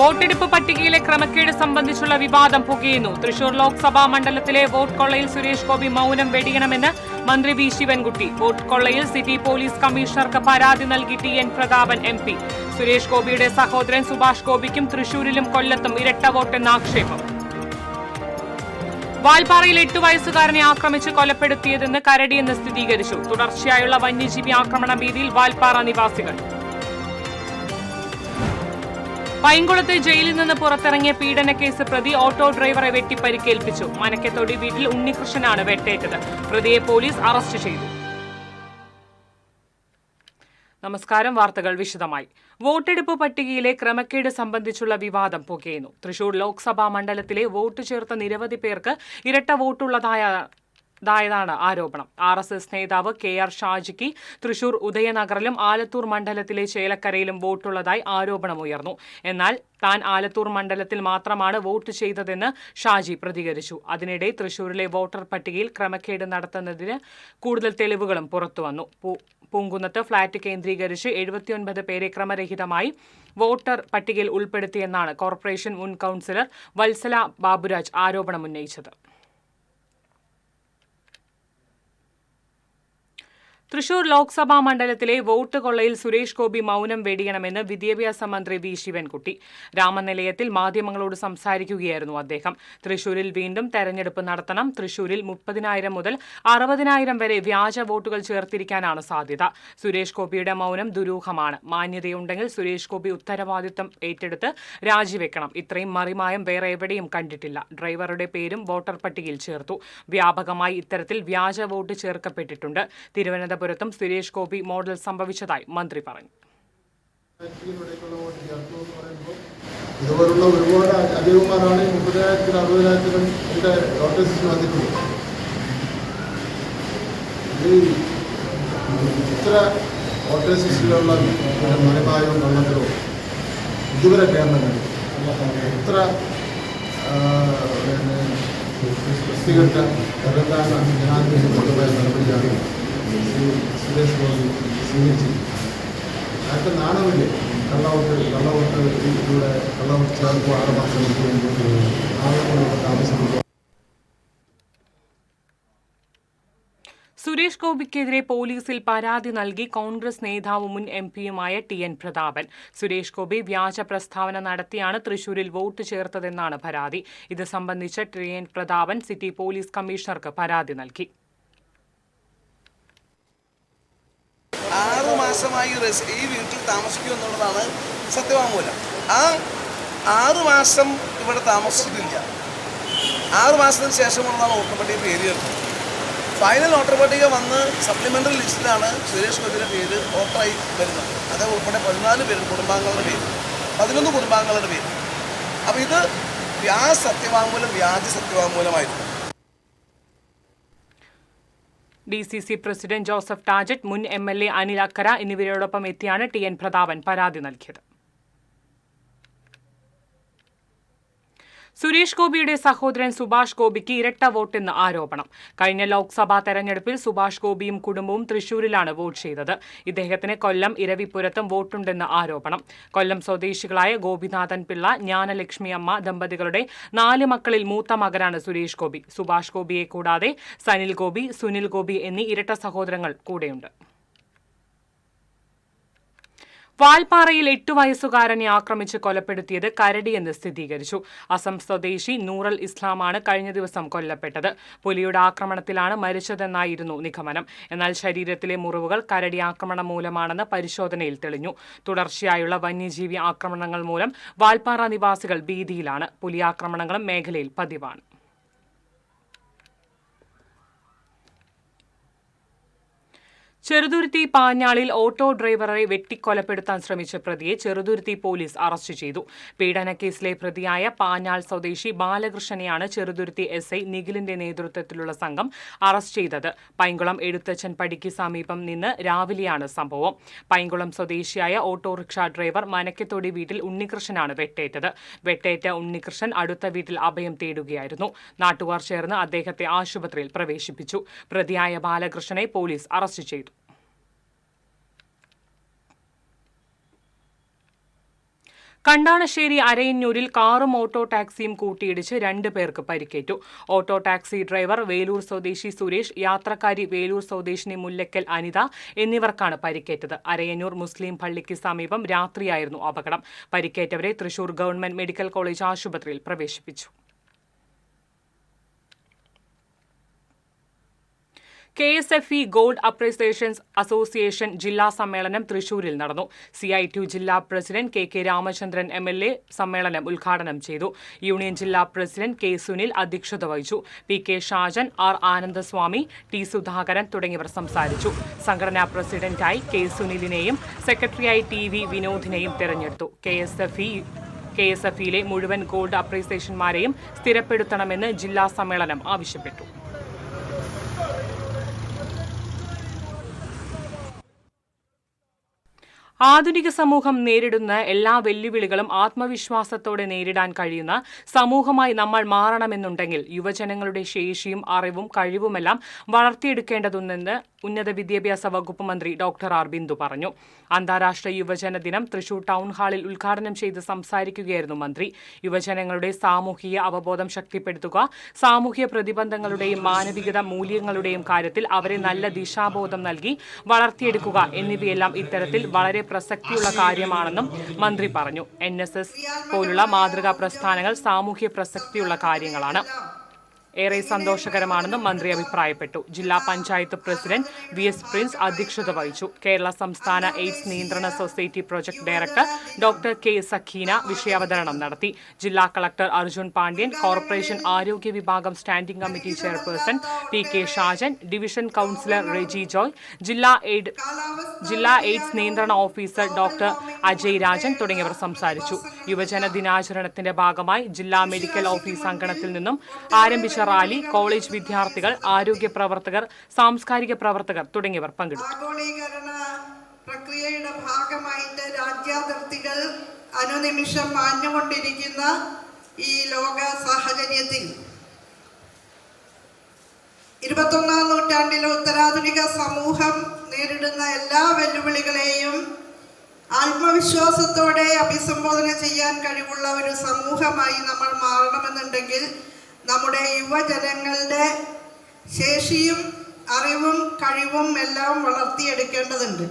വോട്ടെടുപ്പ് പട്ടികയിലെ ക്രമക്കേട് സംബന്ധിച്ചുള്ള വിവാദം പുകയുന്നു. തൃശൂർ ലോക്സഭാ മണ്ഡലത്തിലെ വോട്ട് കൊള്ളയിൽ സുരേഷ് ഗോപി മൌനം വെടിയണമെന്ന് മന്ത്രി വി ശിവൻകുട്ടി. വോട്ട് കൊള്ളയിൽ സിറ്റി പോലീസ് കമ്മീഷണർക്ക് പരാതി നൽകി ടി.എൻ. പ്രതാപൻ MP. സുരേഷ് ഗോപിയുടെ സഹോദരൻ സുഭാഷ് ഗോപിക്കും തൃശൂരിലും കൊല്ലത്തും ഇരട്ട വോട്ടെന്ന ആക്ഷേപം. വാൽപ്പാറയിൽ 8 വയസ്സുകാരനെ ആക്രമിച്ച് കൊലപ്പെടുത്തിയതെന്ന് കരടിയെന്ന് സ്ഥിരീകരിച്ചു. തുടർച്ചയായുള്ള വന്യജീവി ആക്രമണ ഭീതിയിൽ വാൽപ്പാറ നിവാസികൾ. പൈങ്കുളത്ത് ജയിലിൽ നിന്ന് പുറത്തിറങ്ങിയ പീഡനക്കേസ് പ്രതി ഓട്ടോ ഡ്രൈവറെ വെട്ടി പരിക്കേൽപ്പിച്ചു. മനക്കത്തൊടി വീട്ടിൽ ഉണ്ണികൃഷ്ണനാണ് വെട്ടേറ്റത്. പ്രതിയെ പോലീസ് അറസ്റ്റ് ചെയ്തു. നമസ്കാരം. വാർത്തകൾ വിശദമായി. വോട്ടെടുപ്പ് പട്ടികയിലെ ക്രമക്കേട് സംബന്ധിച്ചുള്ള വിവാദം പുകയുന്നു. തൃശൂർ ലോക്സഭാ മണ്ഡലത്തിലെ വോട്ട് ചേർത്ത നിരവധി പേർക്ക് ഇരട്ട വോട്ടുള്ളതായാണ് ആരോപണം. RSS നേതാവ് KR ഷാജിക്ക് തൃശൂർ ഉദയനഗറിലും ആലത്തൂർ മണ്ഡലത്തിലെ ചേലക്കരയിലും വോട്ടുള്ളതായി ആരോപണമുയർന്നു. എന്നാൽ താൻ ആലത്തൂർ മണ്ഡലത്തിൽ മാത്രമാണ് വോട്ട് ചെയ്തതെന്ന് ഷാജി പ്രതികരിച്ചു. അതിനിടെ തൃശൂരിലെ വോട്ടർ പട്ടികയിൽ ക്രമക്കേട് നടത്തുന്നതിന് കൂടുതൽ തെളിവുകളും പുറത്തുവന്നു. പൂങ്കുന്നത്ത് ഫ്ളാറ്റ് കേന്ദ്രീകരിച്ച് 79 പേരെ ക്രമരഹിതമായി വോട്ടർ പട്ടികയിൽ ഉൾപ്പെടുത്തിയെന്നാണ് കോർപ്പറേഷൻ മുൻ കൌൺസിലർ വത്സല ബാബുരാജ് ആരോപണമുന്നയിച്ചത്. തൃശൂർ ലോക്സഭാ മണ്ഡലത്തിലെ വോട്ട് കൊള്ളയിൽ സുരേഷ് ഗോപി മൌനം വെടിയണമെന്ന് വിദ്യാഭ്യാസ മന്ത്രി വി ശിവൻകുട്ടി. രാമനിലയത്തിൽ മാധ്യമങ്ങളോട് സംസാരിക്കുകയായിരുന്നു അദ്ദേഹം. തൃശൂരിൽ വീണ്ടും തെരഞ്ഞെടുപ്പ് നടത്തണം. തൃശൂരിൽ 30,000 മുതൽ 60,000 വരെ വ്യാജ വോട്ടുകൾ ചേർത്തിരിക്കാനാണ് സാധ്യത. സുരേഷ് ഗോപിയുടെ മൌനം ദുരൂഹമാണ്. മാന്യതയുണ്ടെങ്കിൽ സുരേഷ് ഗോപി ഉത്തരവാദിത്തം ഏറ്റെടുത്ത് രാജിവെക്കണം. ഇത്രയും മറിമായം വേറെ എവിടെയും കണ്ടിട്ടില്ല. ഡ്രൈവറുടെ പേരും വോട്ടർ പട്ടികയിൽ ചേർത്തു. വ്യാപകമായി ഇത്തരത്തിൽ വ്യാജ വോട്ട് ചേർക്കപ്പെട്ടിട്ടുണ്ട്. തിരുവനന്തപുരത്തും സുരേഷ് ഗോപി മോഡൽ സംഭവിച്ചതായി മന്ത്രി പറഞ്ഞു. ഇതുപോലുള്ള ഒരുപാട് അധികമാരാണ് 30,000 60,000 നോട്ടീസിൽ വന്നിട്ടുള്ളത്. ഇത്ര നോട്ടീസിലുള്ള മണിമായവും കള്ളത്തിലോ ഇതുവരെ കേരളത്തിൽ ഇത്ര വൃത്തികെട്ട തെലങ്കാന ജനാധിപത്യപരമായ നടപടിയാണ് സുരേഷ് ഗോപി സ്വീകരിച്ചത്. അതൊക്കെ നാണമില്ലേ? കള്ളവോട്ട് ഇതിലൂടെ കള്ളവോട്ട് ചേർക്കും 6 മാസം താമസിക്കുക. സുരേഷ് ഗോപിക്കെതിരെ പോലീസിൽ പരാതി നൽകി കോൺഗ്രസ് നേതാവും മുൻ MP-യുമായ ടി.എൻ. പ്രതാപൻ. സുരേഷ് ഗോപി വ്യാജ പ്രസ്താവന നടത്തിയാണ് തൃശൂരിൽ വോട്ട് ചേർത്തതെന്നാണ് പരാതി. ഇത് സംബന്ധിച്ച് ടി.എൻ. പ്രതാപൻ സിറ്റി പോലീസ് കമ്മീഷണർക്ക് പരാതി നൽകി. 6 മാസമായി ഈ വീട്ടിൽ താമസിക്കൂ എന്നുള്ളതാണ് സത്യവാങ്മൂലം. ആ 6 മാസം ഇവിടെ താമസിച്ചിട്ടില്ല. 6 മാസത്തിന് ശേഷമുള്ളതാണ് വോട്ടർ പട്ടിക പേര് ചേർത്തത്. ഫൈനൽ വോട്ടർ പട്ടിക വന്ന് സപ്ലിമെൻ്ററി ലിസ്റ്റിലാണ് സുരേഷ് ഗോപിയുടെ പേര് വോട്ടറായി വരുന്നത്. അത് ഉൾപ്പെടെ 14 കുടുംബാംഗങ്ങളുടെ പേര്, 11 കുടുംബാംഗങ്ങളുടെ പേര്. അപ്പോൾ ഇത് വ്യാജ സത്യവാങ്മൂലമായിരുന്നു. DCC പ്രസിഡന്റ് ജോസഫ് ടാജറ്റ്, മുൻ MLA അനിൽ അക്കര എന്നിവരോടൊപ്പം എത്തിയാണ് ടി.എൻ. പ്രതാപൻ പരാതി നൽകിയത്. സുരേഷ് ഗോപിയുടെ സഹോദരൻ സുഭാഷ് ഗോപിക്ക് ഇരട്ട വോട്ടെന്ന് ആരോപണം. കഴിഞ്ഞ ലോക്സഭാ തെരഞ്ഞെടുപ്പിൽ സുഭാഷ് ഗോപിയും കുടുംബവും തൃശൂരിലാണ് വോട്ട് ചെയ്തത്. ഇദ്ദേഹത്തിന് കൊല്ലം ഇരവിപുരത്തും വോട്ടുണ്ടെന്ന് ആരോപണം. കൊല്ലം സ്വദേശികളായ ഗോപിനാഥൻ പിള്ള, ജ്ഞാനലക്ഷ്മി അമ്മ ദമ്പതികളുടെ 4 മക്കളിൽ മൂത്ത മകനാണ് സുരേഷ് ഗോപി. സുഭാഷ് ഗോപിയെ കൂടാതെ സനിൽ ഗോപി, സുനിൽ ഗോപി എന്നീ ഇരട്ട സഹോദരങ്ങൾ കൂടെയുണ്ട്. വാൽപ്പാറയിൽ 8 വയസ്സുകാരനെ ആക്രമിച്ച് കൊലപ്പെടുത്തിയത് കരടിയെന്ന് സ്ഥിരീകരിച്ചു. അസം സ്വദേശി നൂറൽ ഇസ്ലാമാണ് കഴിഞ്ഞ ദിവസം കൊല്ലപ്പെട്ടത്. പുലിയുടെ ആക്രമണത്തിലാണ് മരിച്ചതെന്നായിരുന്നു നിഗമനം. എന്നാൽ ശരീരത്തിലെ മുറിവുകൾ കരടി ആക്രമണം മൂലമാണെന്ന് പരിശോധനയിൽ തെളിഞ്ഞു. തുടർച്ചയായുള്ള വന്യജീവി ആക്രമണങ്ങൾ മൂലം വാൽപ്പാറ നിവാസികൾ ഭീതിയിലാണ്. പുലിയാക്രമണങ്ങളും മേഖലയിൽ പതിവാണ്. ചെറുതുരുത്തി പാഞ്ഞാളിൽ ഓട്ടോ ഡ്രൈവറെ വെട്ടിക്കൊലപ്പെടുത്താൻ ശ്രമിച്ച പ്രതിയെ ചെറുതുരുത്തി പോലീസ് അറസ്റ്റ് ചെയ്തു. പീഡനക്കേസിലെ പ്രതിയായ പാഞ്ഞാൾ സ്വദേശി ബാലകൃഷ്ണനെയാണ് ചെറുതുരുത്തി SI നിഖിലിന്റെ നേതൃത്വത്തിലുള്ള സംഘം അറസ്റ്റ് ചെയ്തത്. പൈങ്കുളം എഴുത്തച്ഛൻ പടിക്ക് സമീപം നിന്ന് രാവിലെയാണ് സംഭവം. പൈങ്കുളം സ്വദേശിയായ ഓട്ടോറിക്ഷ ഡ്രൈവർ മനക്കത്തൊടി വീട്ടിൽ ഉണ്ണികൃഷ്ണനാണ് വെട്ടേറ്റത്. വെട്ടേറ്റ ഉണ്ണികൃഷ്ണൻ അടുത്ത വീട്ടിൽ അഭയം തേടുകയായിരുന്നു. നാട്ടുകാർ ചേർന്ന് അദ്ദേഹത്തെ ആശുപത്രിയിൽ പ്രവേശിപ്പിച്ചു. പ്രതിയായ ബാലകൃഷ്ണനെ പോലീസ് അറസ്റ്റ് ചെയ്തു. കണ്ടാണശ്ശേരി അരയന്നൂരിൽ കാറും ഓട്ടോ ടാക്സിയും കൂട്ടിയിടിച്ച് 2 പേർക്ക് പരിക്കേറ്റു. ഓട്ടോ ടാക്സി ഡ്രൈവർ വേലൂർ സ്വദേശി സുരേഷ്, യാത്രക്കാരി വേലൂർ സ്വദേശിനി മുല്ലക്കൽ അനിത എന്നിവർക്കാണ് പരിക്കേറ്റത്. അരയന്നൂർ മുസ്ലിം പള്ളിക്ക് സമീപം രാത്രിയായിരുന്നു അപകടം. പരിക്കേറ്റവരെ തൃശൂർ ഗവൺമെന്റ് മെഡിക്കൽ കോളേജ് ആശുപത്രിയിൽ പ്രവേശിപ്പിച്ചു. KSFE ഗോൾഡ് അപ്രീസിയേഷൻസ് അസോസിയേഷൻ ജില്ലാ സമ്മേളനം തൃശൂരിൽ നടന്നു. CITU ജില്ലാ പ്രസിഡന്റ് KK രാമചന്ദ്രൻ MLA സമ്മേളനം ഉദ്ഘാടനം ചെയ്തു. യൂണിയൻ ജില്ലാ പ്രസിഡന്റ് K സുനിൽ അധ്യക്ഷത വഹിച്ചു. PK Shajan, R Anandaswami, T Sudhakaran തുടങ്ങിയവർ സംസാരിച്ചു. സംഘടനാ പ്രസിഡന്റായി K സുനിലിനെയും സെക്രട്ടറിയായി TV വിനോദിനെയും തെരഞ്ഞെടുത്തു. KSFEയിലെ മുഴുവൻ ഗോൾഡ് അപ്രീസിയേഷന്മാരെയും സ്ഥിരപ്പെടുത്തണമെന്ന് ജില്ലാ സമ്മേളനം ആവശ്യപ്പെട്ടു. ആധുനിക സമൂഹം നേരിടുന്ന എല്ലാ വെല്ലുവിളികളും ആത്മവിശ്വാസത്തോടെ നേരിടാൻ കഴിയുന്ന സമൂഹമായി നമ്മൾ മാറണമെന്നുണ്ടെങ്കിൽ യുവജനങ്ങളുടെ ശേഷിയും അറിവും കഴിവുമെല്ലാം വളർത്തിയെടുക്കേണ്ടതുണ്ടെന്ന് ഉന്നത വിദ്യാഭ്യാസ വകുപ്പ് മന്ത്രി ഡോക്ടർ ആർ ബിന്ദു പറഞ്ഞു. അന്താരാഷ്ട്ര യുവജന ദിനം തൃശൂർ ടൗൺ ഹാളിൽ ഉദ്ഘാടനം ചെയ്ത് സംസാരിക്കുകയായിരുന്നു മന്ത്രി. യുവജനങ്ങളുടെ സാമൂഹിക അവബോധം ശക്തിപ്പെടുത്തുക, സാമൂഹ്യ പ്രതിബന്ധങ്ങളുടെയും മാനവികത മൂല്യങ്ങളുടെയും കാര്യത്തിൽ അവരെ നല്ല ദിശാബോധം നൽകി വളർത്തിയെടുക്കുക എന്നിവയെല്ലാം ഇത്തരത്തിൽ വളരെ പ്രസക്തിയുള്ള കാര്യമാണെന്നും മന്ത്രി പറഞ്ഞു. NSS പോലുള്ള മാതൃകാ പ്രസ്ഥാനങ്ങൾ സാമൂഹ്യ പ്രസക്തിയുള്ള കാര്യങ്ങളാണ്. ഏറെ സന്തോഷകരമാണെന്നും മന്ത്രി അഭിപ്രായപ്പെട്ടു. ജില്ലാ പഞ്ചായത്ത് പ്രസിഡന്റ് VS പ്രിൻസ് അധ്യക്ഷത വഹിച്ചു. കേരള സംസ്ഥാന എയ്ഡ്സ് നിയന്ത്രണ society project director doctor K Sakeena വിഷയാവതരണം നടത്തി. ജില്ലാ കളക്ടർ അർജുൻ പാണ്ഡ്യൻ, കോർപ്പറേഷൻ ആരോഗ്യ വിഭാഗം standing committee chairperson PK Shajan, division councillor Reji Joy, ജില്ലാ എയ്ഡ്സ് നിയന്ത്രണ ഓഫീസർ ഡോക്ടർ അജയ് രാജൻ തുടങ്ങിയവർ സംസാരിച്ചു. യുവജന ദിനാചരണത്തിന്റെ ഭാഗമായി ജില്ലാ മെഡിക്കൽ ഓഫീസ് അങ്കണത്തിൽ നിന്നും ആരംഭിച്ച റാലി കോളേജ് വിദ്യാർത്ഥികൾ, ആരോഗ്യ പ്രവർത്തകർ, സാംസ്കാരിക പ്രവർത്തകർ തുടങ്ങിയവർ പങ്കെടുത്തു. ആഗോളീകരണ പ്രക്രിയയുടെ ഭാഗമായിട്ട് രാജ്യാതിർത്തികൾ അനുനിമിഷം മാഞ്ഞുകൊണ്ടിരിക്കുന്ന ഈ ലോക സാഹചര്യത്തിൽ 21ാം നൂറ്റാണ്ടിലെ ഉത്തരാധുനിക സമൂഹം നേരിടുന്ന എല്ലാ വെല്ലുവിളികളെയും ആത്മവിശ്വാസത്തോടെ അഭിസംബോധന ചെയ്യാൻ കഴിവുള്ള ഒരു സമൂഹമായി നമ്മൾ മാറണമെന്നുണ്ടെങ്കിൽ നമ്മുടെ യുവജനങ്ങളുടെ ശേഷിയും അറിവും കഴിവും എല്ലാം വളർത്തിയെടുക്കേണ്ടതുണ്ട്.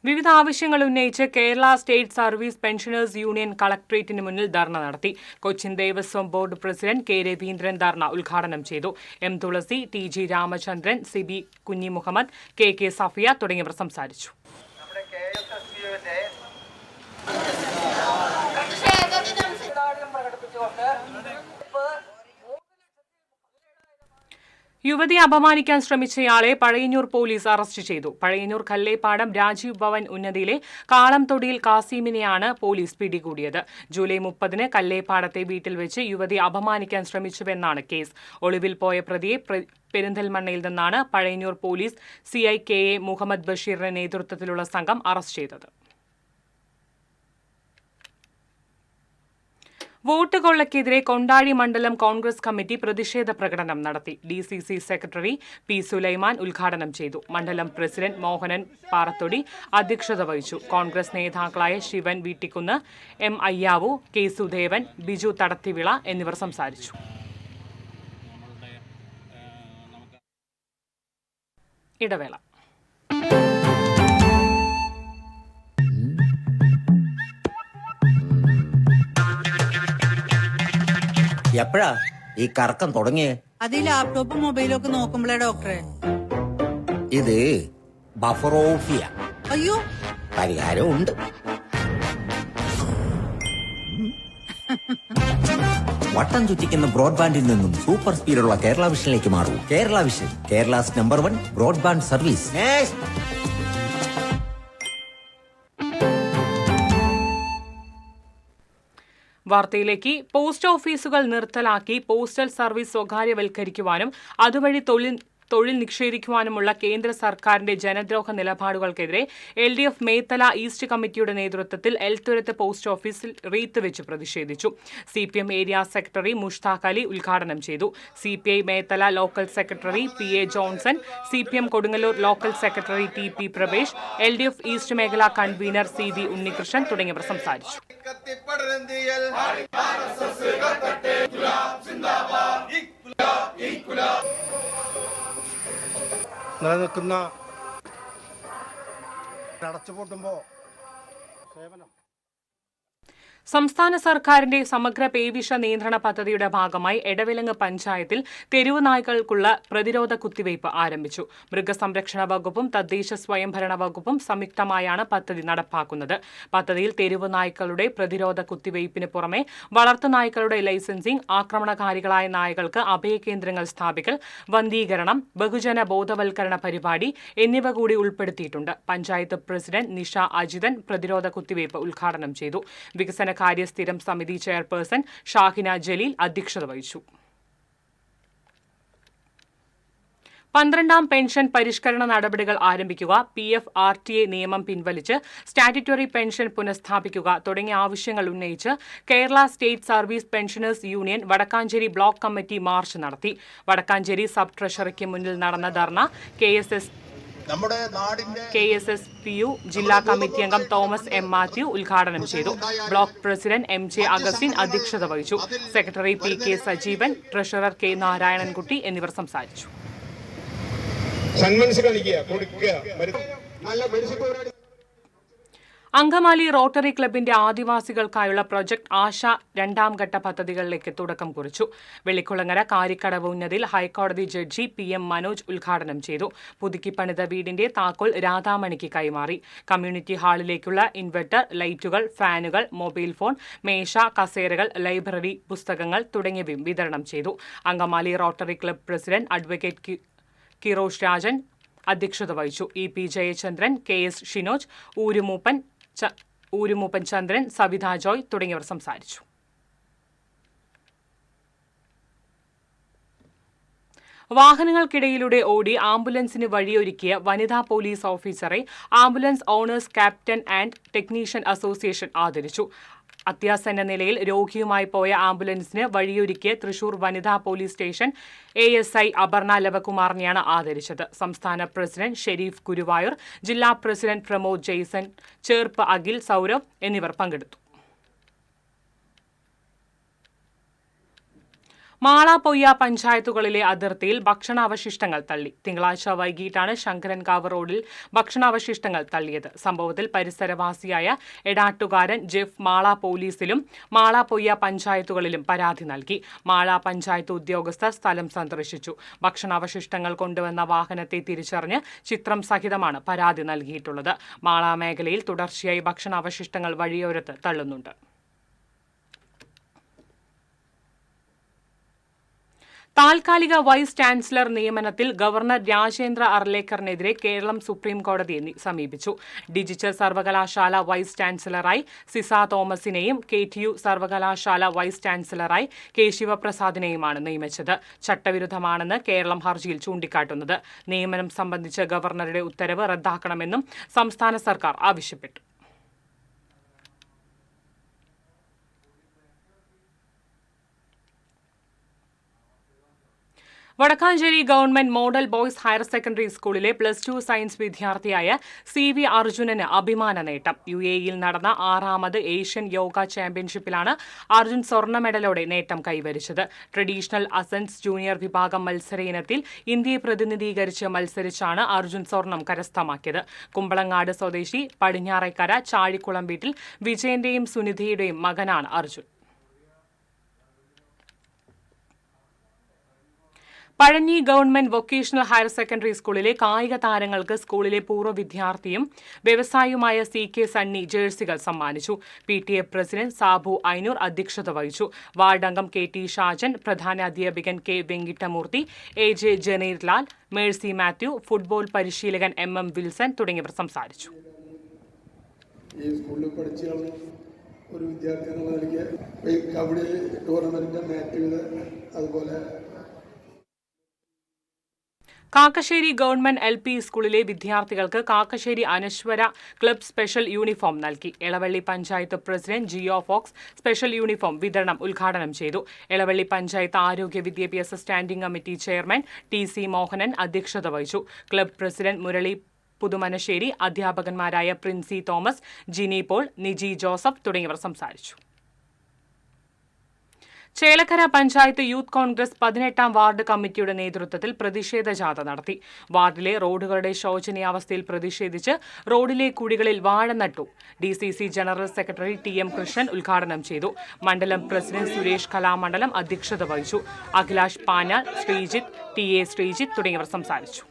വിവിധ ആവശ്യങ്ങൾ ഉന്നയിച്ച് Kerala state service pensioners union കളക്ടറേറ്റിന് മുന്നിൽ ധർണ നടത്തി. Cochin Devaswom board president K Raveendran dharna ഉദ്ഘാടനം ചെയ്തു. M തുളസി, TG Ramachandran, CB Kunhimuhammad, KK Safiya തുടങ്ങിയവർ സംസാരിച്ചു. യുവതിയെ അപമാനിക്കാൻ ശ്രമിച്ചയാളെ പഴയന്നൂർ പോലീസ് അറസ്റ്റ് ചെയ്തു. പഴയന്നൂർ കല്ലേപ്പാടം രാജീവ് ഭവൻ ഉന്നതിയിലെ കാളംതൊടിയിൽ കാസിമിനെയാണ് പോലീസ് പിടികൂടിയത്. ജൂലൈ 30-ന് കല്ലേപ്പാടത്തെ വീട്ടിൽ വെച്ച് യുവതിയെ അപമാനിക്കാൻ ശ്രമിച്ചുവെന്നാണ് കേസ്. ഒളിവിൽ പോയ പ്രതിയെ പെരിന്തൽമണ്ണയിൽ നിന്നാണ് Pazhayannur police CI KA Muhammad ബഷീറിന്റെ നേതൃത്വത്തിലുള്ള സംഘം അറസ്റ്റ് ചെയ്തത്. വോട്ട് കൊള്ളയ്ക്കെതിരെ കൊണ്ടാഴി മണ്ഡലം കോൺഗ്രസ് കമ്മിറ്റി പ്രതിഷേധ പ്രകടനം നടത്തി. DCC സെക്രട്ടറി P സുലൈമാൻ ഉദ്ഘാടനം ചെയ്തു. മണ്ഡലം പ്രസിഡന്റ് മോഹനൻ പാറത്തൊടി അധ്യക്ഷത വഹിച്ചു. കോൺഗ്രസ് നേതാക്കളായ ശിവൻ വീട്ടിക്കുന്ന്, M അയ്യാവു, K സുദേവൻ, ബിജു തടത്തിവിള എന്നിവർ സംസാരിച്ചു. ഇടവേള. എപ്പോഴാ ഈ കറക്കം തുടങ്ങിയേ? അത് ഈ ലാപ്ടോപ്പും മൊബൈലും ഒക്കെ നോക്കുമ്പോഴേ ഡോക്ടറെ. ഇത് ബഫറോഫിയ. അയ്യോ, പരിഹാരം ഉണ്ട്. വട്ടം ചുറ്റിക്കുന്ന ബ്രോഡ്ബാൻഡിൽ നിന്നും സൂപ്പർ സ്പീഡുള്ള കേരള വിഷനിലേക്ക് മാറൂ. Kerala vision, Kerala's number 1 broadband service. വാർത്തയിലേക്ക്. പോസ്റ്റ് ഓഫീസുകൾ നിർത്തലാക്കി പോസ്റ്റൽ സർവീസ് സ്വകാര്യവൽക്കരിക്കുവാനും അതുവഴി തൊഴിൽ നിഷേധിക്കുവാനുമുള്ള കേന്ദ്ര സർക്കാരിന്റെ ജനദ്രോഹ നിലപാടുകൾക്കെതിരെ LDF മേത്തല ഈസ്റ്റ് കമ്മിറ്റിയുടെ നേതൃത്വത്തിൽ എൽത്തുരത്ത് പോസ്റ്റ് ഓഫീസിൽ റീത്ത് വെച്ച് പ്രതിഷേധിച്ചു. CPM area secretary Mushtaq Ali ഉദ്ഘാടനം ചെയ്തു. CPI Methala local secretary PA Johnson, CPM Kodungallur local secretary TP Pravesh, LDF east മേഖലാ കൺവീനർ CV ഉണ്ണികൃഷ്ണൻ തുടങ്ങിയവർ സംസാരിച്ചു. നിലനിൽക്കുന്ന അടച്ചുപൂട്ടുമ്പോൾ സേവനം സംസ്ഥാന സർക്കാരിന്റെ സമഗ്ര പേവിഷ നിയന്ത്രണ പദ്ധതിയുടെ ഭാഗമായി എടവിലങ്ങ് പഞ്ചായത്തിൽ തെരുവ് നായ്ക്കൾക്കുള്ള പ്രതിരോധ കുത്തിവയ്പ് ആരംഭിച്ചു. മൃഗസംരക്ഷണ വകുപ്പും തദ്ദേശ സ്വയംഭരണ വകുപ്പും സംയുക്തമായാണ് പദ്ധതി നടപ്പാക്കുന്നത്. പദ്ധതിയിൽ തെരുവ് നായ്ക്കളുടെ പ്രതിരോധ കുത്തിവയ്പിന് പുറമെ വളർത്തുനായ്ക്കളുടെ ലൈസൻസിംഗ്, ആക്രമണകാരികളായ നായകൾക്ക് അഭയകേന്ദ്രങ്ങൾ സ്ഥാപിക്കൽ, വന്ധീകരണം, ബഹുജന ബോധവൽക്കരണ പരിപാടി എന്നിവ കൂടി ഉൾപ്പെടുത്തിയിട്ടുണ്ട്. പഞ്ചായത്ത് പ്രസിഡന്റ് നിഷ അജിതൻ പ്രതിരോധ കുത്തിവയ്പ് ഉദ്ഘാടനം ചെയ്തു. വികസന കാര്യ സ്ഥിരം സമിതി ചെയർപേഴ്സൺ ഷാഹിന ജലീൽ അധ്യക്ഷത വഹിച്ചു. 12ാം പെൻഷൻ പരിഷ്കരണ നടപടികൾ ആരംഭിക്കുക, PF RTA നിയമം പിൻവലിച്ച് സ്റ്റാറ്റ്യൂട്ടറി പെൻഷൻ പുനഃസ്ഥാപിക്കുക തുടങ്ങിയ ആവശ്യങ്ങൾ ഉന്നയിച്ച് Kerala state service pensioners union Vadakkanchery block committee march നടത്തി. വടക്കാഞ്ചേരി സബ് ട്രഷറിക്ക് മുന്നിൽ നടന്ന ധർണ KSSPU ജില്ലാ കമ്മിറ്റി അംഗം തോമസ് M. മാത്യു ഉദ്ഘാടനം ചെയ്തു. ബ്ലോക്ക് പ്രസിഡന്റ് MJ അഗസ്റ്റിൻ അധ്യക്ഷത വഹിച്ചു. Secretary PK Sajeevan, treasurer K. Narayanankutty എന്നിവർ സംസാരിച്ചു. അങ്കമാലി റോട്ടറി ക്ലബിന്റെ ആദിവാസികൾക്കായുള്ള പ്രൊജക്ട് ആശ 2ാം ഘട്ട പദ്ധതികളിലേക്ക് തുടക്കം കുറിച്ചു. വെള്ളിക്കുളങ്ങര കാരിക്കടവ് ഉന്നതിൽ ഹൈക്കോടതി ജഡ്ജി PM മനോജ് ഉദ്ഘാടനം ചെയ്തു. പുതുക്കിപ്പണിത വീടിന്റെ താക്കോൽ രാധാമണിക്ക് കൈമാറി. കമ്മ്യൂണിറ്റി ഹാളിലേക്കുള്ള ഇൻവെർട്ടർ, ലൈറ്റുകൾ, ഫാനുകൾ, മൊബൈൽ ഫോൺ, മേശ, കസേരകൾ, ലൈബ്രറി, പുസ്തകങ്ങൾ തുടങ്ങിയവയും വിതരണം ചെയ്തു. Angamaly rotary club president advocate Kirosh Rajan അധ്യക്ഷത വഹിച്ചു. EP ജയചന്ദ്രൻ, KS ഷിനോജ്, ഊരുമൂപ്പൻ ചന്ദ്രൻ, സവിത ജോയ് തുടങ്ങിയവർ സംസാരിച്ചു. വാഹനങ്ങൾക്കിടയിലൂടെ ഓടി ആംബുലൻസിന് വഴിയൊരുക്കിയ വനിതാ പോലീസ് ഓഫീസറെ ambulance owners captain and technician association ആദരിച്ചു. അത്യാസന്ന നിലയിൽ രോഗിയുമായി പോയ ആംബുലൻസിന് വഴിയൊരുക്കിയ തൃശൂർ വനിതാ പോലീസ് സ്റ്റേഷൻ ASI അപർണ ലവകുമാറിനെയാണ് ആദരിച്ചത്. സംസ്ഥാന പ്രസിഡന്റ് ഷെരീഫ് ഗുരുവായൂർ, ജില്ലാ പ്രസിഡന്റ് പ്രമോദ് ജെയ്സൺ, ചേർപ്പ് അഖിൽ, സൗരവ് എന്നിവർ പങ്കെടുത്തു. മാള പൊയ്യ പഞ്ചായത്തുകളിലെ അതിർത്തിയിൽ ഭക്ഷണാവശിഷ്ടങ്ങൾ തള്ളി. തിങ്കളാഴ്ച വൈകിട്ടാണ് ശങ്കരൻകാവ് റോഡിൽ ഭക്ഷണാവശിഷ്ടങ്ങൾ തള്ളിയത്. സംഭവത്തിൽ പരിസരവാസിയായ എടാട്ടുകാരൻ ജെഫ് മാള പോലീസിലും മാള പൊയ്യ പഞ്ചായത്തുകളിലും പരാതി നൽകി. മാള പഞ്ചായത്ത് ഉദ്യോഗസ്ഥർ സ്ഥലം സന്ദർശിച്ചു. ഭക്ഷണാവശിഷ്ടങ്ങൾ കൊണ്ടുവന്ന വാഹനത്തെ തിരിച്ചറിഞ്ഞ് ചിത്രം സഹിതമാണ് പരാതി നൽകിയിട്ടുള്ളത്. മാള മേഖലയിൽ തുടർച്ചയായി ഭക്ഷണാവശിഷ്ടങ്ങൾ വഴിയോരത്ത് തള്ളുന്നുണ്ട്. താൽക്കാലിക വൈസ് ചാൻസലർ നിയമനത്തിൽ ഗവർണർ രാജേന്ദ്ര അർലേക്കറിനെതിരെ കേരളം സുപ്രീം കോടതിയെ സമീപിച്ചു. ഡിജിറ്റൽ സർവകലാശാല വൈസ് ചാൻസലറായി സിസ തോമസിനെയും KTU സർവകലാശാല വൈസ് ചാൻസലറായി K. ശിവപ്രസാദിനെയുമാണ് നിയമിച്ചത്. ചട്ടവിരുദ്ധമാണെന്ന് കേരളം ഹർജിയിൽ ചൂണ്ടിക്കാട്ടുന്നത്. നിയമനം സംബന്ധിച്ച് ഗവർണറുടെ ഉത്തരവ് റദ്ദാക്കണമെന്നും സംസ്ഥാന സർക്കാർ ആവശ്യപ്പെട്ടു. Vadakkanchery government model boys higher secondary സ്കൂളിലെ +2 സയൻസ് വിദ്യാർത്ഥിയായ CV അർജുനന് അഭിമാന നേട്ടം. UAEയിൽ നടന്ന 6ാമത് ഏഷ്യൻ യോഗ ചാമ്പ്യൻഷിപ്പിലാണ് അർജുൻ സ്വർണ്ണ മെഡലോടെ നേട്ടം കൈവരിച്ചത്. ട്രഡീഷണൽ അസൻസ് ജൂനിയർ വിഭാഗം മത്സര ഇനത്തിൽ ഇന്ത്യയെ പ്രതിനിധീകരിച്ച് മത്സരിച്ചാണ് അർജുൻ സ്വർണം കരസ്ഥമാക്കിയത്. കുമ്പളങ്ങാട് സ്വദേശി പടിഞ്ഞാറേക്കര ചാഴിക്കുളം വീട്ടിൽ വിജയന്റെയും സുനിധിയുടെയും മകനാണ് Arjun. Pazhanji government vocational higher secondary സ്കൂളിലെ കായിക താരങ്ങൾക്ക് സ്കൂളിലെ പൂർവ്വ വിദ്യാർത്ഥിയും വ്യവസായിയുമായ CK സണ്ണി ജേഴ്സികൾ സമ്മാനിച്ചു. PTA പ്രസിഡന്റ് സാബു ഐനൂർ അധ്യക്ഷത വഹിച്ചു. വാർഡ് അംഗം KT ഷാജൻ, പ്രധാന അധ്യാപകൻ K. Venkittamoorthy, AJ Janeerlal, Mercy Mathew, football പരിശീലകൻ MM വിൽസൺ തുടങ്ങിയവർ സംസാരിച്ചു. ഈ സ്കൂളിൽ പഠിച്ച ഒരു വിദ്യാർത്ഥി എന്നുള്ള നിലയ്ക്ക് കബഡി ടൂർണമെന്റിന്റെ മാറ്റ് അതുപോലെ കാക്കശ്ശേരി ഗവൺമെന്റ് LP സ്കൂളിലെ വിദ്യാർത്ഥികൾക്ക് Kakkassery Anaswara club special uniform നൽകി. Elavally panchayat president Jio Fox special uniform വിതരണം ഉദ്ഘാടനം ചെയ്തു. എളവള്ളി പഞ്ചായത്ത് ആരോഗ്യ വിദ്യാഭ്യാസ standing committee chairman TC Mohanan അധ്യക്ഷത വഹിച്ചു. ക്ലബ് പ്രസിഡന്റ് മുരളി പുതുമനശ്ശേരി, അധ്യാപകന്മാരായ പ്രിൻസി തോമസ്, ജിനി പോൾ, നിജി ജോസഫ് തുടങ്ങിയവർ സംസാരിച്ചു. ചേലക്കര പഞ്ചായത്ത് യൂത്ത് കോൺഗ്രസ് 18ാം വാർഡ് കമ്മിറ്റിയുടെ നേതൃത്വത്തിൽ പ്രതിഷേധ ജാഥ നടത്തി. വാർഡിലെ റോഡുകളുടെ ശോചനീയാവസ്ഥയിൽ പ്രതിഷേധിച്ച് റോഡിലെ കുഴികളിൽ വാഴ നട്ടു. DCC general secretary TM Krishnan ഉദ്ഘാടനം ചെയ്തു. മണ്ഡലം പ്രസിഡന്റ് സുരേഷ് കലാമണ്ഡലം അധ്യക്ഷത വഹിച്ചു. അഖിലാഷ് പാനാൽ, ശ്രീജിത്ത്, TA ശ്രീജിത്ത് തുടങ്ങിയവർ സംസാരിച്ചു.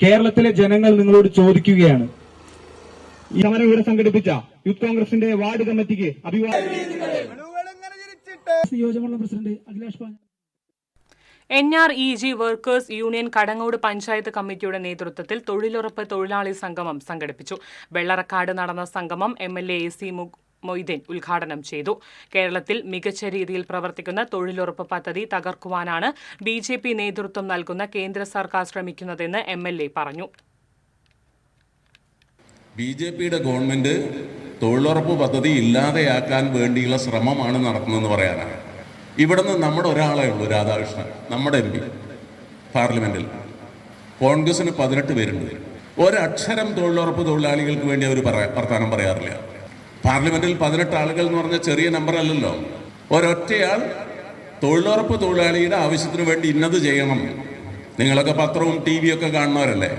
കേരളത്തിലെ ജനങ്ങൾ നിങ്ങളോട് ചോദിക്കുകയാണ്. ഈ സമരം ഇവിടെ സംഘടിപ്പിച്ച യൂത്ത് കോൺഗ്രസിന്റെ വാർഡ് കമ്മിറ്റിക്ക് NREG workers union Kadangode panchayat കമ്മിറ്റിയുടെ നേതൃത്വത്തിൽ തൊഴിലുറപ്പ് തൊഴിലാളി സംഗമം സംഘടിപ്പിച്ചു. വെള്ളറക്കാട് നടന്ന സംഗമം MLA AC മൊയ്തീൻ ഉദ്ഘാടനം ചെയ്തു. കേരളത്തിൽ മികച്ച രീതിയിൽ പ്രവർത്തിക്കുന്ന തൊഴിലുറപ്പ് പദ്ധതി തകർക്കുവാനാണ് BJP നേതൃത്വം നൽകുന്ന കേന്ദ്ര സർക്കാർ ശ്രമിക്കുന്നതെന്ന് MLA പറഞ്ഞു. BJPയുടെ ഗവൺമെന്റ് തൊഴിലുറപ്പ് പദ്ധതി ഇല്ലാതെയാക്കാൻ വേണ്ടിയുള്ള ശ്രമമാണ് നടത്തുന്നതെന്ന് പറയാനാണ്. ഇവിടുന്ന് നമ്മുടെ ഒരാളേ ഉള്ളൂ, രാധാകൃഷ്ണൻ, നമ്മുടെ MP പാർലമെന്റിൽ. കോൺഗ്രസിന് 18 പേരുണ്ട്. ഒരക്ഷരം തൊഴിലുറപ്പ് തൊഴിലാളികൾക്ക് വേണ്ടി അവർ വർത്താനം പറയാറില്ല. പാർലമെന്റിൽ 18 ആളുകൾ എന്ന് പറഞ്ഞ ചെറിയ നമ്പർ അല്ലല്ലോ. ഒരൊറ്റയാൾ തൊഴിലുറപ്പ് തൊഴിലാളിയുടെ ആവശ്യത്തിന് വേണ്ടി ഇന്നത് ചെയ്യണം. നിങ്ങളൊക്കെ പത്രവും TV ഒക്കെ കാണുന്നവരല്ലേ?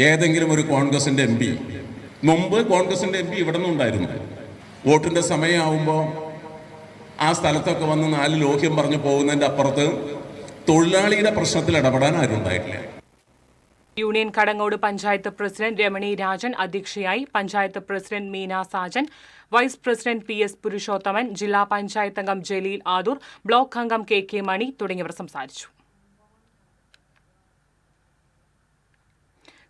ഏതെങ്കിലും ഒരു കോൺഗ്രസിന്റെ MP, മുമ്പ് കോൺഗ്രസിന്റെ MP ഇവിടെ നിന്നുണ്ടായിരുന്നു. വോട്ടിന്റെ സമയമാകുമ്പോൾ ആ സ്ഥലത്തൊക്കെ വന്ന് 4 ലോഹ്യം പറഞ്ഞു പോകുന്നതിന്റെ അപ്പുറത്ത് തൊഴിലാളിയുടെ പ്രശ്നത്തിൽ ഇടപെടാൻ ആരും ഉണ്ടായിട്ടില്ല. യൂണിയൻ കടങ്ങോട് പഞ്ചായത്ത് പ്രസിഡന്റ് രമണി രാജൻ അധ്യക്ഷയായി. Panchayat president Meena Sajan, vice president PS Purushothaman, ജില്ലാ പഞ്ചായത്ത് അംഗം ജലീൽ ആദൂർ, ബ്ലോക്ക് അംഗം KK മണി തുടങ്ങിയവർ സംസാരിച്ചു.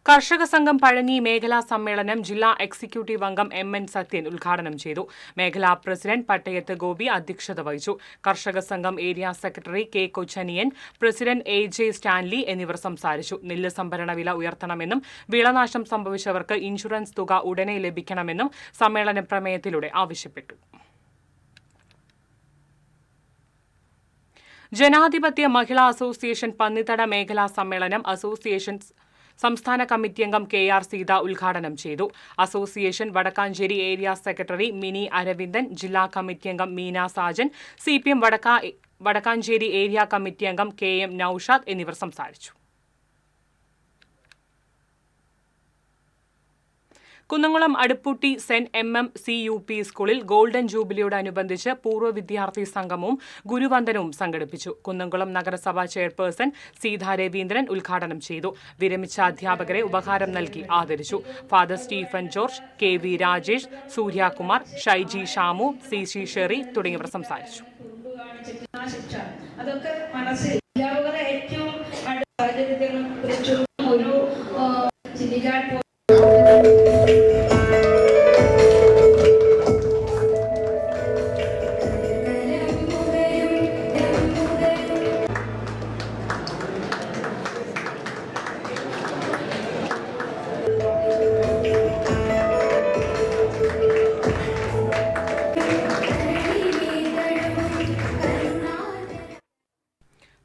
കർഷക സംഘം പഴഞ്ഞി മേഖലാ സമ്മേളനം ജില്ലാ എക്സിക്യൂട്ടീവ് അംഗം MN സത്യൻ ഉദ്ഘാടനം ചെയ്തു. മേഖലാ പ്രസിഡന്റ് പട്ടയത്ത് ഗോപി അധ്യക്ഷത വഹിച്ചു. കർഷക സംഘം area secretary K Kochaniyan, president AJ Stanley എന്നിവർ സംസാരിച്ചു. നെല്ല് സംഭരണ വില ഉയർത്തണമെന്നും വിളനാശം സംഭവിച്ചവർക്ക് ഇൻഷുറൻസ് തുക ഉടനെ ലഭിക്കണമെന്നും സമ്മേളന പ്രമേയത്തിലൂടെ ആവശ്യപ്പെട്ടു. ജനാധിപത്യ മഹിളാ അസോസിയേഷൻ പന്നിത്തട മേഖലാ സമ്മേളനം അസോസിയേഷൻ സംസ്ഥാന കമ്മിറ്റി അംഗം KR സീത ഉദ്ഘാടനം ചെയ്തു. Association Vadakkanchery area secretary Mini Aravindan, ജില്ലാ കമ്മിറ്റി അംഗം Meena Sajan, CPM Vadakkanchery area committee അംഗം KM നൌഷാദ് എന്നിവർ സംസാരിച്ചു. കുന്നംകുളം അടുപ്പുട്ടി സെന്റ് MMCUP സ്കൂളിൽ ഗോൾഡൻ ജൂബിലിയോടനുബന്ധിച്ച് പൂർവ്വ വിദ്യാർത്ഥി സംഗമവും ഗുരുവന്ദനവും സംഘടിപ്പിച്ചു. കുന്നംകുളം നഗരസഭാ ചെയർപേഴ്സൺ സീതാ രവീന്ദ്രൻ ഉദ്ഘാടനം ചെയ്തു. വിരമിച്ച അധ്യാപകരെ ഉപഹാരം നൽകി ആദരിച്ചു. Father Stephen George, KV Rajesh, Suryakumar, Shaiji Shamu, CC Sherry തുടങ്ങിയവർ സംസാരിച്ചു.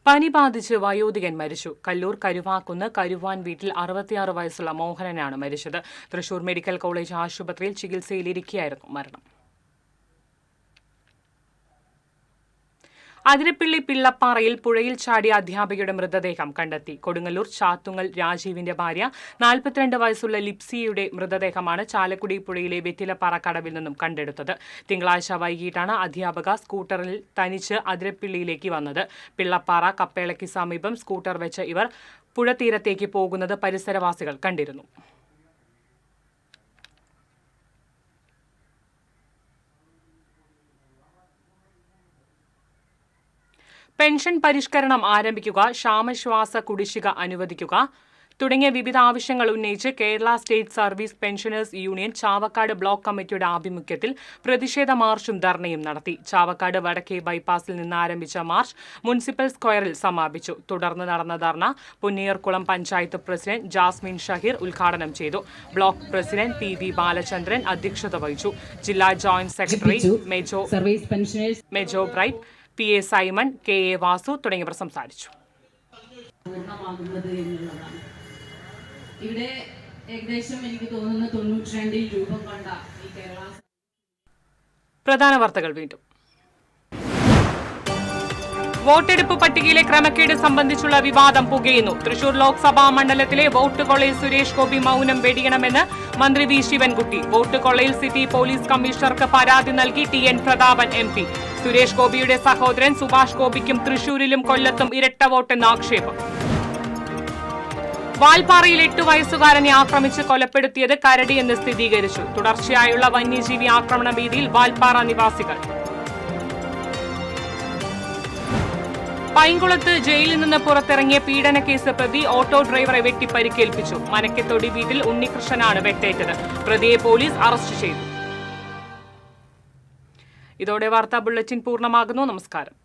പനി ബാധിച്ച് വയോധികൻ മരിച്ചു. കല്ലൂർ കരുവാക്കുന്ന് കരുവാൻ വീട്ടിൽ 66 വയസ്സുള്ള മോഹനനാണ് മരിച്ചത്. തൃശൂർ മെഡിക്കൽ കോളേജ് ആശുപത്രിയിൽ ചികിത്സയിലിരിക്കെയായിരുന്നു മരണം. അതിരപ്പിള്ളി പിള്ളപ്പാറയിൽ പുഴയിൽ ചാടിയ അധ്യാപികയുടെ മൃതദേഹം കണ്ടെത്തി. കൊടുങ്ങല്ലൂർ ചാത്തുങ്ങൽ രാജീവിന്റെ ഭാര്യ 42 വയസ്സുള്ള ലിപ്സിയുടെ മൃതദേഹമാണ് ചാലക്കുടി പുഴയിലെ വെറ്റിലപ്പാറ കടവിൽ നിന്നും കണ്ടെടുത്തത്. തിങ്കളാഴ്ച വൈകിട്ടാണ് അധ്യാപക സ്കൂട്ടറിൽ തനിച്ച് അതിരപ്പിള്ളിയിലേക്ക് വന്നത്. പിള്ളപ്പാറ കപ്പേളയ്ക്ക് സമീപം സ്കൂട്ടർ വെച്ച് ഇവർ പുഴതീരത്തേക്ക് പോകുന്നത് പരിസരവാസികൾ കണ്ടിരുന്നു. പെൻഷൻ പരിഷ്കരണം ആരംഭിക്കുക, ക്ഷാമശ്വാസ കുടിശ്ശിക അനുവദിക്കുക, തുടങ്ങിയ വിവിധ ആവശ്യങ്ങൾ ഉന്നയിച്ച് Kerala state service pensioners union Chavakkad block കമ്മിറ്റിയുടെ ആഭിമുഖ്യത്തിൽ പ്രതിഷേധ മാർച്ചും ധർണയും നടത്തി. ചാവക്കാട് വടക്കേ ബൈപ്പാസിൽ നിന്ന് ആരംഭിച്ച മാർച്ച് മുനിസിപ്പൽ സ്ക്വയറിൽ സമാപിച്ചു. തുടർന്ന് നടന്ന ധർണ പുന്നിയൂർകുളം പഞ്ചായത്ത് പ്രസിഡന്റ് ജാസ്മിൻ ഷഹീർ ഉദ്ഘാടനം ചെയ്തു. Block president P V. ബാലചന്ദ്രൻ അധ്യക്ഷത വഹിച്ചു. ജില്ലാ joint secretary Mejo Bright, P.A. Simon, K.A. Vasu തുടങ്ങിയവർ സംസാരിച്ചു. ഇവിടെ ഏകദേശം എനിക്ക് തോന്നുന്നു 92 രൂപം കൊണ്ട ഈ കേരള. പ്രധാന വാർത്തകൾ വീണ്ടും. വോട്ടെടുപ്പ് പട്ടികയിലെ ക്രമക്കേട് സംബന്ധിച്ചുള്ള വിവാദം പുകയുന്നു. തൃശൂർ ലോക്സഭാ മണ്ഡലത്തിലെ വോട്ട് കൊള്ളയിൽ സുരേഷ് ഗോപി മൌനം വെടിയണമെന്ന് മന്ത്രി വി ശിവൻകുട്ടി. വോട്ട് കൊള്ളയിൽ സിറ്റി പോലീസ് കമ്മീഷണർക്ക് പരാതി നൽകി TN പ്രതാപൻ MP. സുരേഷ് ഗോപിയുടെ സഹോദരൻ സുഭാഷ് ഗോപിക്കും തൃശൂരിലും കൊല്ലത്തും ഇരട്ട വോട്ടെന്ന ആക്ഷേപം. വാൽപ്പാറയിൽ 8 വയസ്സുകാരനെ ആക്രമിച്ച് കൊലപ്പെടുത്തിയത് കരടിയെന്ന് സ്ഥിരീകരിച്ചു. തുടർച്ചയായുള്ള വന്യജീവി ആക്രമണ ഭീതിയിൽ വാൽപ്പാറ നിവാസികൾ. പൈങ്കുളത്ത് ജയിലിൽ നിന്ന് പുറത്തിറങ്ങിയ പീഡനക്കേസ് പ്രതി ഓട്ടോ ഡ്രൈവറെ വെട്ടി പരിക്കേൽപ്പിച്ചു. മനക്കത്തൊടി വീട്ടിൽ ഉണ്ണികൃഷ്ണനാണ് വെട്ടേറ്റത്. പ്രതിയെ പോലീസ് അറസ്റ്റ് ചെയ്തു. ഇതോടെ വാർത്താ ബുള്ളറ്റിൻ പൂർണ്ണമാകുന്നു. നമസ്കാരം.